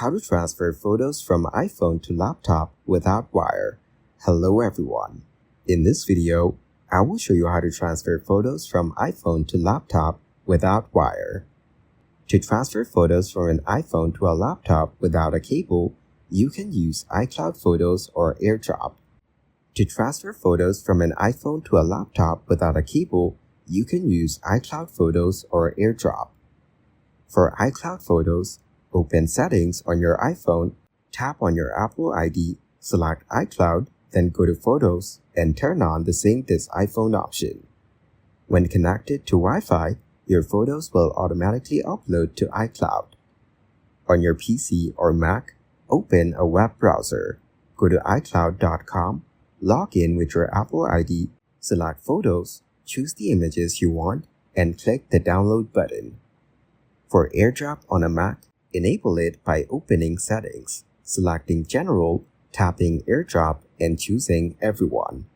How to transfer photos from iPhone to laptop without wire. Hello everyone. In this video, I will show you how to transfer photos from iPhone to laptop without wire. To transfer photos from an iPhone to a laptop without a cable, you can use iCloud Photos or AirDrop. To transfer photos from an iPhone to a laptop without a cable, you can use iCloud Photos or AirDrop. For iCloud Photos, open Settings on your iPhone, tap on your Apple ID, select iCloud, then go to Photos and turn on the Sync this iPhone option. When connected to Wi-Fi, your photos will automatically upload to iCloud. On your PC or Mac, open a web browser. Go to iCloud.com, log in with your Apple ID, select Photos, choose the images you want, and click the Download button. For AirDrop on a Mac, enable it by opening Settings, selecting General, tapping AirDrop, and choosing Everyone.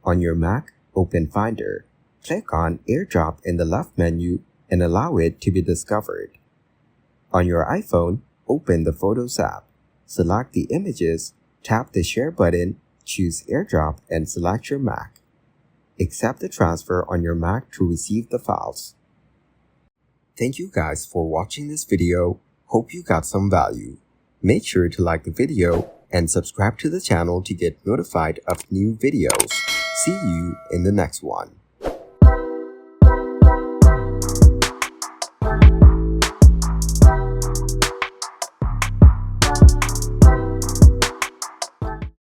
On your Mac, open Finder. Click on AirDrop in the left menu and allow it to be discovered. On your iPhone, open the Photos app. Select the images, tap the Share button, choose AirDrop, and select your Mac. Accept the transfer on your Mac to receive the files. Thank you guys for watching this video. Hope you got some value. Make sure to like the video and subscribe to the channel to get notified of new videos. See you in the next one.